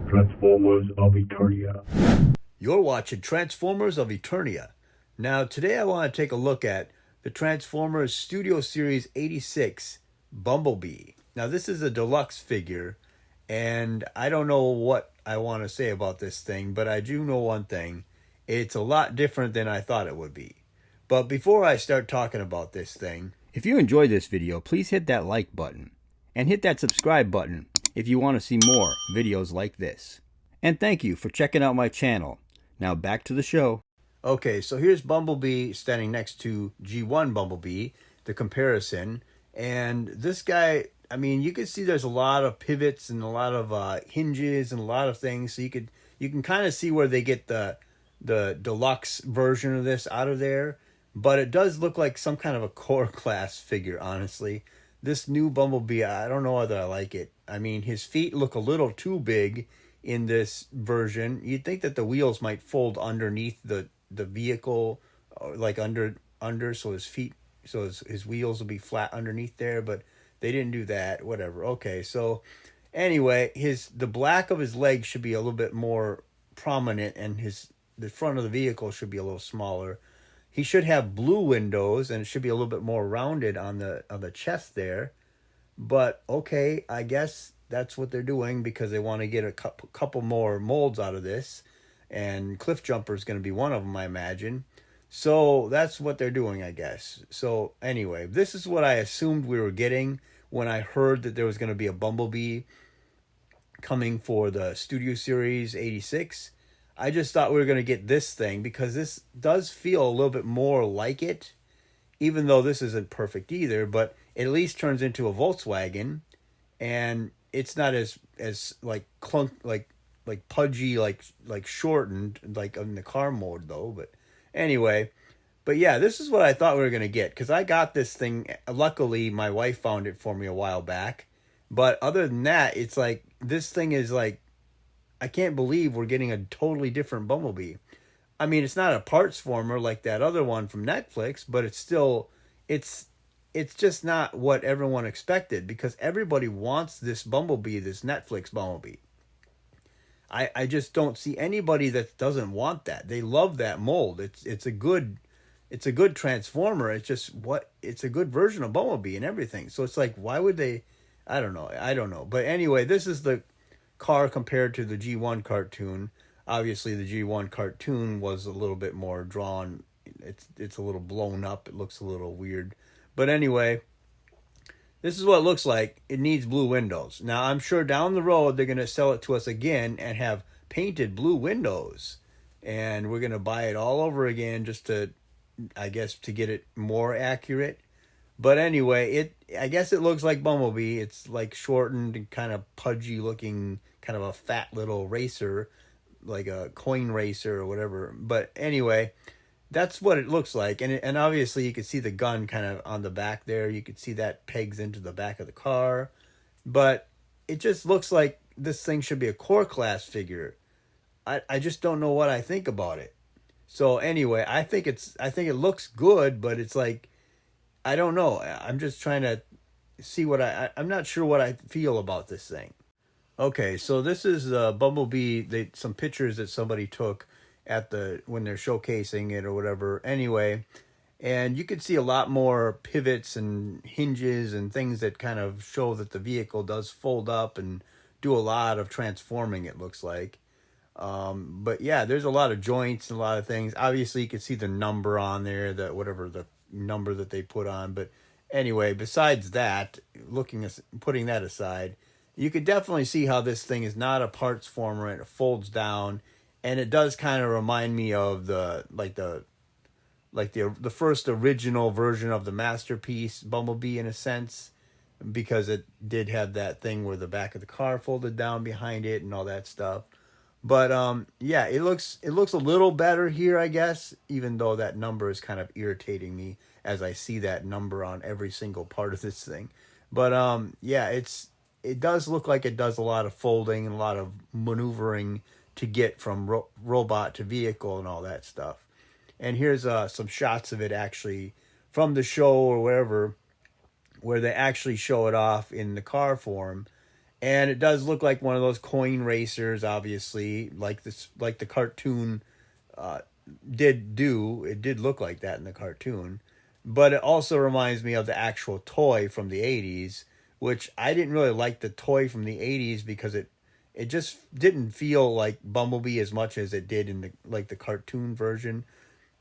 Transformers of Eternia. You're watching Transformers of Eternia. Now, today I want to take a look at the Transformers Studio Series 86 Bumblebee. Now, this is a deluxe figure, and I don't know what I want to say about this thing, but I do know one thing. It's a lot different than I thought it would be. But before I start talking about this thing, if you enjoyed this video, please hit that like button and hit that subscribe button if you want to see more videos like this. And thank you for checking out my channel. Now back to the show. Okay, so here's Bumblebee standing next to G1 Bumblebee, the comparison. And this guy, I mean, you can see there's a lot of pivots and a lot of hinges and a lot of things. So you can kind of see where they get the deluxe version of this out of there. But it does look like some kind of a core class figure, honestly. This new Bumblebee, I don't know whether I like it. I mean, his feet look a little too big in this version. You'd think that the wheels might fold underneath the vehicle, like under so his feet, so his wheels will be flat underneath there, but they didn't do that. Whatever. Okay, so anyway, the black of his legs should be a little bit more prominent, and the front of the vehicle should be a little smaller. He should have blue windows, and it should be a little bit more rounded on the chest there. But okay, I guess that's what they're doing because they want to get a couple more molds out of this. And Cliff Jumper is going to be one of them, I imagine. So that's what they're doing, I guess. So anyway, this is what I assumed we were getting when I heard that there was going to be a Bumblebee coming for the Studio Series 86. I just thought we were going to get this thing because this does feel a little bit more like it, even though this isn't perfect either, but it at least turns into a Volkswagen, and it's not as like clunk like pudgy like shortened like in the car mode though. But anyway, but yeah, this is what I thought we were going to get because I got this thing. Luckily, my wife found it for me a while back. But other than that, it's like this thing is like, I can't believe we're getting a totally different Bumblebee. I mean, it's not a parts former like that other one from Netflix, but it's still, it's just not what everyone expected because everybody wants this Bumblebee, this Netflix Bumblebee. I just don't see anybody that doesn't want that. They love that mold. It's a good Transformer. It's a good version of Bumblebee and everything. So it's like, why would they? I don't know. But anyway, this is the car compared to the G1 cartoon. Obviously, the G1 cartoon was a little bit more drawn. It's a little blown up. It looks a little weird. But anyway, this is what it looks like. It needs blue windows. Now, I'm sure down the road, they're going to sell it to us again and have painted blue windows. And we're going to buy it all over again just to, I guess, to get it more accurate. But anyway, I guess it looks like Bumblebee. It's like shortened and kind of pudgy looking, kind of a fat little racer, like a coin racer or whatever. But anyway, that's what it looks like. And obviously you can see the gun kind of on the back there. You can see that pegs into the back of the car. But it just looks like this thing should be a core class figure. I just don't know what I think about it. So anyway, I think it looks good, but it's like, I don't know. I'm just trying to see what I'm not sure what I feel about this thing. Okay, so this is Bumblebee. Some pictures that somebody took at when they're showcasing it or whatever. Anyway, and you can see a lot more pivots and hinges and things that kind of show that the vehicle does fold up and do a lot of transforming. It looks like. But yeah, there's a lot of joints and a lot of things. Obviously, you can see the number on there, whatever the number that they put on. But anyway, besides that, putting that aside, you could definitely see how this thing is not a parts former and it folds down, and it does kind of remind me of the first original version of the Masterpiece Bumblebee in a sense, because it did have that thing where the back of the car folded down behind it and all that stuff. But yeah, it looks a little better here, I guess, even though that number is kind of irritating me as I see that number on every single part of this thing. But yeah, it does look like it does a lot of folding and a lot of maneuvering to get from robot to vehicle and all that stuff. And here's some shots of it actually from the show or wherever, where they actually show it off in the car form. And it does look like one of those coin racers, obviously, like this, like the cartoon uh, did do. It did look like that in the cartoon, but it also reminds me of the actual toy from the '80s, which I didn't really like the toy from the '80s because it just didn't feel like Bumblebee as much as it did in the cartoon version.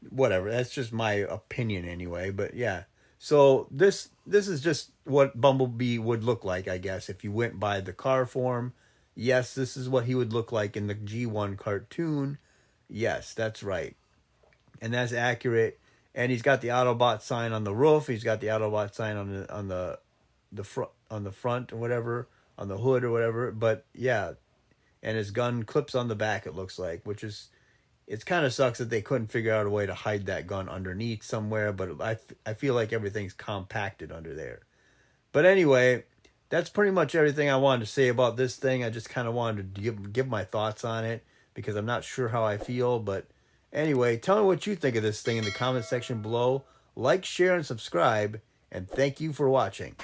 Whatever, that's just my opinion anyway. But yeah, so this is just what Bumblebee would look like, I guess, if you went by the car form. Yes, this is what he would look like in the G1 cartoon. Yes, that's right. And that's accurate. And he's got the Autobot sign on the roof. He's got the Autobot sign the front, on the front or whatever, on the hood or whatever. But yeah, and his gun clips on the back, it looks like, which is, it's kind of sucks that they couldn't figure out a way to hide that gun underneath somewhere, but I feel like everything's compacted under there. But anyway, that's pretty much everything I wanted to say about this thing. I just kind of wanted to give my thoughts on it because I'm not sure how I feel. But anyway, tell me what you think of this thing in the comment section below. Like, share, and subscribe. And thank you for watching.